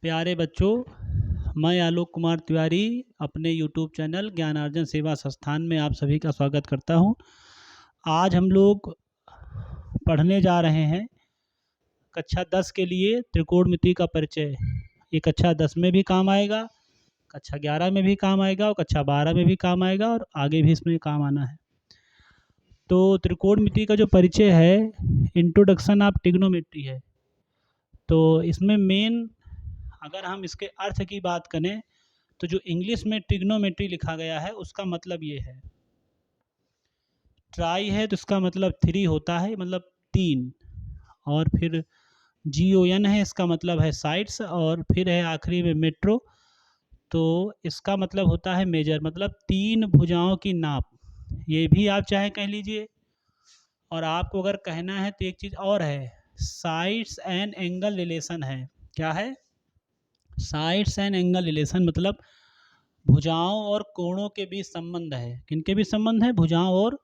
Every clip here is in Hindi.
प्यारे बच्चों, मैं आलोक कुमार तिवारी अपने YouTube चैनल ज्ञानार्जन सेवा संस्थान में आप सभी का स्वागत करता हूं। आज हम लोग पढ़ने जा रहे हैं कक्षा 10 के लिए त्रिकोणमिति का परिचय। ये कक्षा 10 में भी काम आएगा, कक्षा 11 में भी काम आएगा और कक्षा 12 में भी काम आएगा और आगे भी इसमें काम आना है। तो त्रिकोणमिति का जो परिचय है, इंट्रोडक्शन ऑफ ट्रिग्नोमेट्री है। तो इसमें मेन अगर हम इसके अर्थ की बात करें तो जो इंग्लिश में ट्रिग्नोमेट्री लिखा गया है उसका मतलब ये है, ट्राई है तो इसका मतलब 3 होता है, मतलब 3, और फिर GON है, इसका मतलब है साइड्स, और फिर है आखिरी में मेट्रो, तो इसका मतलब होता है मेजर, मतलब 3 भुजाओं की नाप। ये भी आप चाहे कह लीजिए, और आपको अगर कहना है तो एक चीज़ और है, साइड्स एंड एंगल रिलेशन है। क्या है? साइड्स एंड एंगल रिलेशन, मतलब भुजाओं और कोणों के बीच संबंध है। किनके बीच संबंध है? भुजाओं और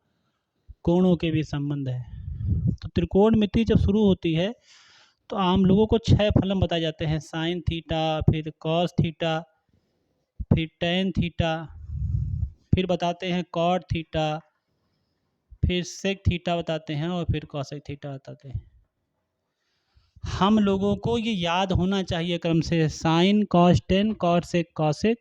कोणों के बीच संबंध है। तो त्रिकोणमिति जब शुरू होती है तो आम लोगों को 6 फलन बताए जाते हैं, साइन थीटा, फिर कॉस थीटा, फिर टेन थीटा, फिर बताते हैं कॉट थीटा, फिर सेक थीटा बताते हैं, और फिर कॉसेक थीटा बताते हैं। हम लोगों को ये याद होना चाहिए क्रम से, sine cos tan, cot sec cosec,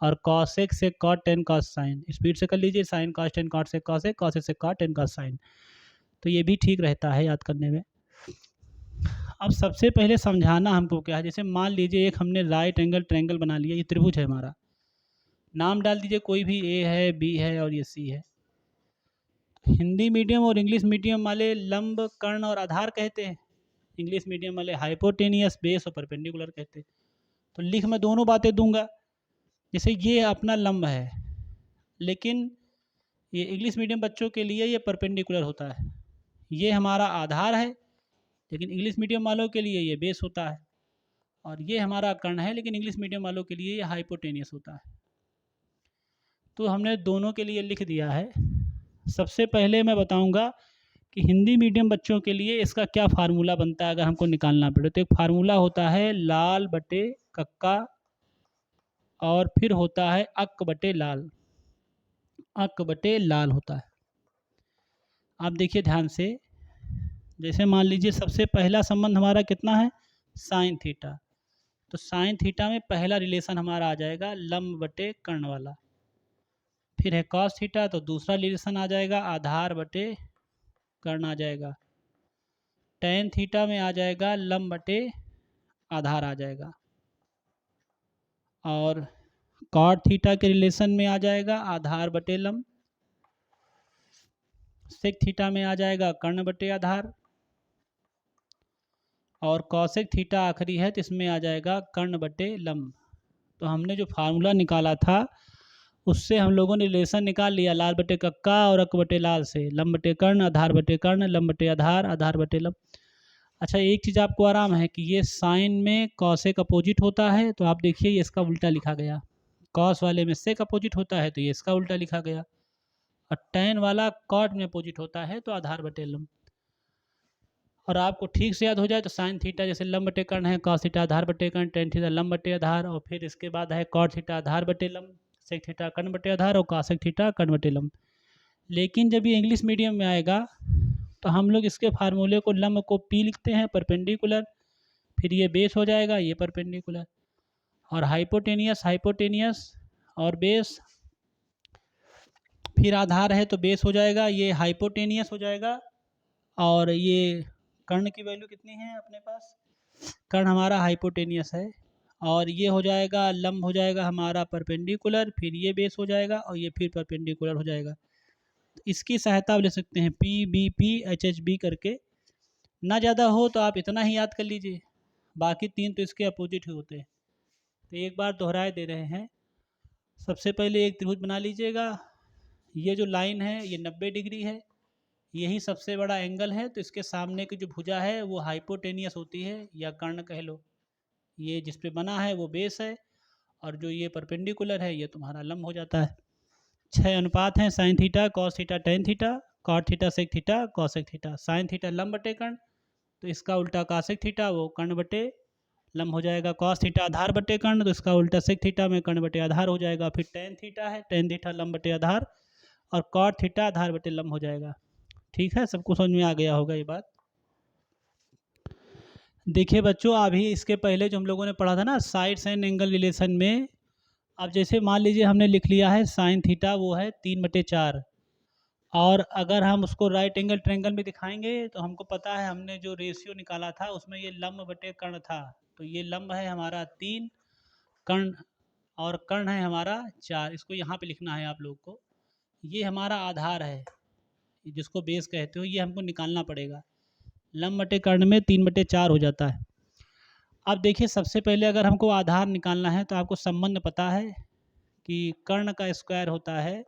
और कॉसेक से cot tan cos sine. Speed से कर लीजिए, sine cos tan cot sec cosec, cosec से कॉट टेन कॉस साइन। तो ये भी ठीक रहता है याद करने में। अब सबसे पहले समझाना हमको क्या है, जैसे मान लीजिए एक हमने राइट एंगल ट्रायंगल बना लिया, ये त्रिभुज है हमारा, नाम डाल दीजिए कोई भी, ए है, बी है और ये सी है। हिंदी मीडियम और इंग्लिश मीडियम वाले लंब, कर्ण और आधार कहते हैं, इंग्लिश मीडियम वाले हाइपोटेनियस, बेस और परपेंडिकुलर कहते हैं। तो लिख मैं दोनों बातें दूंगा। जैसे ये अपना लंब है, लेकिन ये इंग्लिश मीडियम बच्चों के लिए ये परपेंडिकुलर होता है। ये हमारा आधार है, लेकिन इंग्लिश मीडियम वालों के लिए ये बेस होता है। और ये हमारा कर्ण है, लेकिन इंग्लिश मीडियम वालों के लिए ये हाइपोटेनियस होता है। तो हमने दोनों के लिए लिख दिया है। सबसे पहले मैं बताऊंगा कि हिंदी मीडियम बच्चों के लिए इसका क्या फार्मूला बनता है अगर हमको निकालना पड़े। तो एक फार्मूला होता है लाल बटे कक्का, और फिर होता है अक बटे लाल। अक बटे लाल होता है। आप देखिए ध्यान से, जैसे मान लीजिए सबसे पहला संबंध हमारा कितना है, साइन थीटा। तो साइन थीटा में पहला रिलेशन हमारा आ जाएगा लंब बटे कर्ण वाला। फिर है कॉस थीटा, तो दूसरा रिलेशन आ जाएगा आधार बटे कर्ण आ जाएगा। टेन थीटा में आ जाएगा लंब बटे आधार आ जाएगा। और कॉट थीटा के रिलेशन में आ जाएगा आधार बटे लंब। सेक थीटा में आ जाएगा कर्ण बटे आधार। और कॉसेक थीटा आखिरी है, तो इसमें आ जाएगा कर्ण बटे लंब। तो हमने जो फार्मूला निकाला था उससे हम लोगों ने रिलेशन निकाल लिया, लाल बटे कक्का और अक बटे लाल से, लंब बटे कर्ण, आधार बटे कर्ण, लंब बटे आधार, आधार बटे लंब। अच्छा, एक चीज़ आपको आराम है कि ये साइन में कॉसेक अपोजिट होता है, तो आप देखिए ये इसका उल्टा लिखा गया। कॉस वाले में सेक अपोजिट होता है, तो ये इसका उल्टा लिखा गया। और टेन वाला कॉट में अपोजिट होता है, तो आधार बटे लंब। और आपको ठीक से याद हो जाए तो साइन थीटा जैसे लंब बटे कर्ण है, कॉस थीटा आधार बटे कर्ण, टेन थीटा लंब बटे आधार, और फिर इसके बाद है कॉट थीटा आधार बटे लंब, सेक थीटा कर्ण बटे आधार, और कॉसेक थीटा कर्ण बटे लंब। लेकिन जब ये इंग्लिश मीडियम में आएगा तो हम लोग इसके फार्मूले को, लंब को पी लिखते हैं परपेंडिकुलर, फिर ये बेस हो जाएगा, ये परपेंडिकुलर, और हाइपोटेनियस हाइपोटेनियस, और बेस, फिर आधार है तो बेस हो जाएगा, ये हाइपोटेनियस हो जाएगा। और ये कर्ण की वैल्यू कितनी है अपने पास, कर्ण हमारा हाइपोटेनियस है, और ये हो जाएगा लंब हो जाएगा हमारा परपेंडिकुलर, फिर ये बेस हो जाएगा, और ये फिर परपेंडिकुलर हो जाएगा। इसकी सहायता आप ले सकते हैं PBP HHB करके, ना ज़्यादा हो तो आप इतना ही याद कर लीजिए, बाकी 3 तो इसके अपोजिट ही होते हैं। तो एक बार दोहराए दे रहे हैं। सबसे पहले एक त्रिभुज बना लीजिएगा, ये जो लाइन है ये 90 डिग्री है, यही सबसे बड़ा एंगल है, तो इसके सामने की जो भुजा है वो हाइपोटेनियस होती है, या कर्ण कह लो। ये जिस पे बना है वो बेस है, और जो ये परपेंडिकुलर है ये तुम्हारा लंब हो जाता है। 6 अनुपात हैं, sine theta cos theta tan theta, cot theta sec theta cosec theta. Sine theta लंब बटे कर्ण, तो इसका उल्टा कॉसेक थीटा वो कर्ण बटे लंब हो जाएगा कॉस थीटा आधार बटे कर्ण, तो इसका उल्टा सेक थीटा में कर्ण बटे आधार हो जाएगा। फिर टेन थीटा है, टेन थीटा लंब बटे आधार, और कॉट थीटा आधार बटे लंब हो जाएगा। ठीक है, सबको समझ में आ गया होगा ये बात। देखिए बच्चों, अभी इसके पहले जो हम लोगों ने पढ़ा था ना साइड्स एंड एंगल रिलेशन में, अब जैसे मान लीजिए हमने लिख लिया है साइन थीटा वो है 3/4, और अगर हम उसको राइट एंगल ट्रायंगल में दिखाएंगे तो हमको पता है हमने जो रेशियो निकाला था उसमें ये लंब बटे कर्ण था, तो ये लंब है हमारा 3, कर्ण और कर्ण है हमारा 4। इसको यहाँ पे लिखना है आप लोग को। ये हमारा आधार है जिसको बेस कहते हो, ये हमको निकालना पड़ेगा। लंब बटे कर्ण में 3/4 हो जाता है। अब देखिए सबसे पहले अगर हमको आधार निकालना है तो आपको संबंध पता है कि कर्ण का स्क्वायर होता है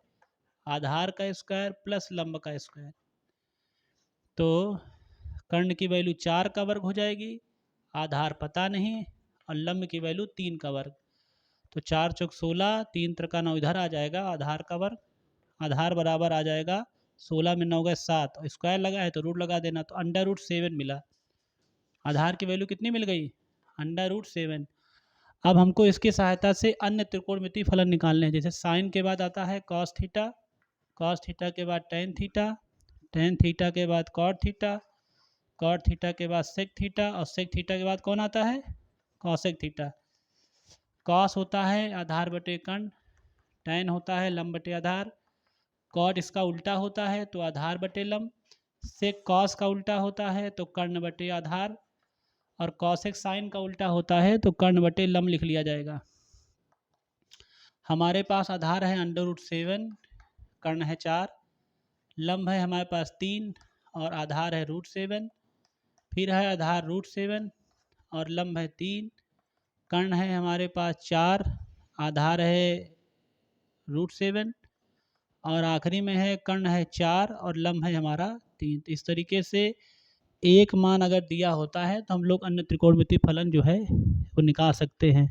आधार का स्क्वायर प्लस लंब का स्क्वायर। तो कर्ण की वैल्यू 4 का वर्ग हो जाएगी, आधार पता नहीं, और लंब की वैल्यू 3 का वर्ग। तो 4 चौक 16, 3 त्रिका 9 इधर आ जाएगा, आधार का वर्ग, आधार बराबर आ जाएगा 16 में 9 गए 7, और स्क्वायर लगा है तो रूट लगा देना, तो √7 मिला। आधार की वैल्यू कितनी मिल गई? √7। अब हमको इसकी सहायता से अन्य त्रिकोणमितीय फलन निकालने हैं। जैसे साइन के बाद आता है कॉस थीटा, कॉस थीटा के बाद टेन थीटा, टेन थीटा के बाद कॉट थीटा, कॉट थीटा के बाद सेक थीटा, और सेक थीटा के बाद कौन आता है? Cosec theta. कॉस होता है आधार बटे कर्ण, टेन होता है लंब बटे आधार, कॉट इसका उल्टा होता है तो आधार बटे लंब, सेक कॉस का उल्टा होता है तो कर्ण बटे आधार, और कॉसेक साइन का उल्टा होता है तो कर्ण बटे लंब लिख लिया जाएगा। हमारे पास आधार है √7, कर्ण है 4, लंब है हमारे पास 3, और आधार है √7, फिर है आधार √7 और लंब है 3, कर्ण है हमारे पास 4, आधार है √7, और आखिरी में है कर्ण है 4 और लंब है हमारा 3। तो इस तरीके से एक मान अगर दिया होता है तो हम लोग अन्य त्रिकोणमितीय फलन जो है वो निकाल सकते हैं।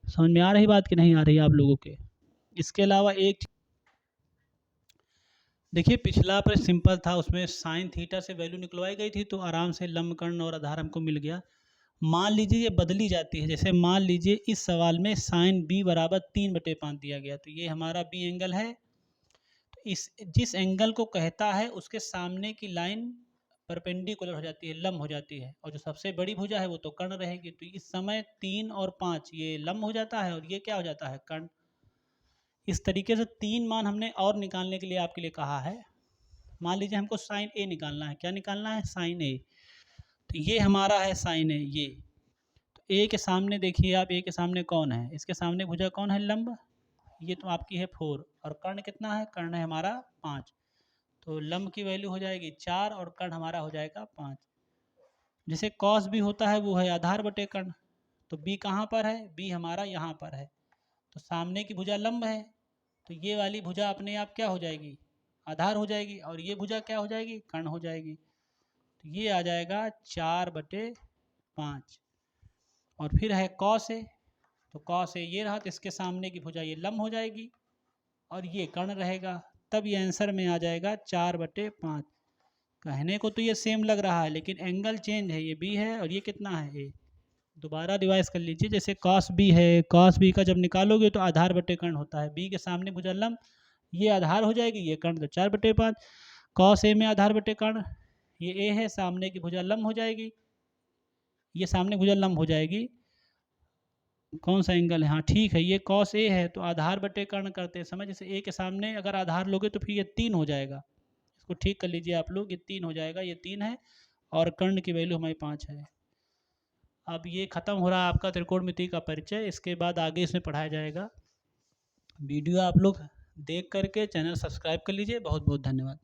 समझ में आ रही बात कि नहीं आ रही आप लोगों के? इसके अलावा एक देखिए पिछला प्रश्न सिंपल था, उसमें साइन थीटा से वैल्यू निकलवाई गई थी तो आराम से लंब कर्ण और आधार हमको मिल गया। मान लीजिए ये बदली जाती है, जैसे मान लीजिए इस सवाल में साइन b बराबर 3/5 दिया गया, तो ये हमारा b एंगल है, तो इस जिस एंगल को कहता है उसके सामने की लाइन परपेंडिकुलर हो जाती है, लंब हो जाती है, और जो सबसे बड़ी भुजा है वो तो कर्ण रहेगी। तो इस समय 3 और 5 ये लंब हो जाता है और ये क्या हो जाता है? कर्ण। इस तरीके से 3 मान हमने और निकालने के लिए आपके लिए कहा है। मान लीजिए हमको साइन ए निकालना है, क्या निकालना है? साइन ए। तो ये हमारा है साइन ए, ये तो ए के सामने देखिए आप, ए के सामने कौन है? इसके सामने भुजा कौन है? लंब। ये तो आपकी है 4, और कर्ण कितना है? कर्ण है हमारा 5, तो लंब की वैल्यू हो जाएगी 4 और कर्ण हमारा हो जाएगा 5। जैसे कॉस भी होता है वो है आधार बटे कर्ण, तो बी कहाँ पर है? बी हमारा यहाँ पर है, तो सामने की भुजा लंब है, तो ये वाली भुजा अपने आप क्या हो जाएगी? आधार हो जाएगी, और ये भुजा क्या हो जाएगी? कर्ण हो जाएगी। तो ये आ जाएगा 4/5, और फिर है कॉस ए, तो कॉस ए ये रहा, तो इसके सामने की भुजा ये लंब हो जाएगी और ये कर्ण रहेगा, तब ये आंसर में आ जाएगा 4/5। कहने को तो ये सेम लग रहा है लेकिन एंगल चेंज है, ये बी है और ये कितना है? ए। दोबारा रिवाइज कर लीजिए, जैसे कॉस बी है, कॉस बी का जब निकालोगे तो आधार बटे कर्ण होता है, बी के सामने भुजा लंब, ये आधार हो जाएगी, ये कर्ण, तो 4/5। कॉस ए में आधार बटे कर्ण, ये ए है, सामने की भुजा लंब हो जाएगी, ये सामने भुजा लंब हो जाएगी, कौन सा एंगल है? हाँ ठीक है, ये कॉस ए है, तो आधार बटे कर्ण करते समय जैसे ए के सामने अगर आधार लोगे तो फिर ये 3 हो जाएगा, इसको ठीक कर लीजिए आप लोग, ये 3 हो जाएगा, ये 3 है, और कर्ण की वैल्यू हमारी 5 है। अब ये ख़त्म हो रहा है आपका त्रिकोणमिति का परिचय, इसके बाद आगे इसमें पढ़ाया जाएगा। वीडियो आप लोग देख करके चैनल सब्सक्राइब कर लीजिए। बहुत बहुत धन्यवाद।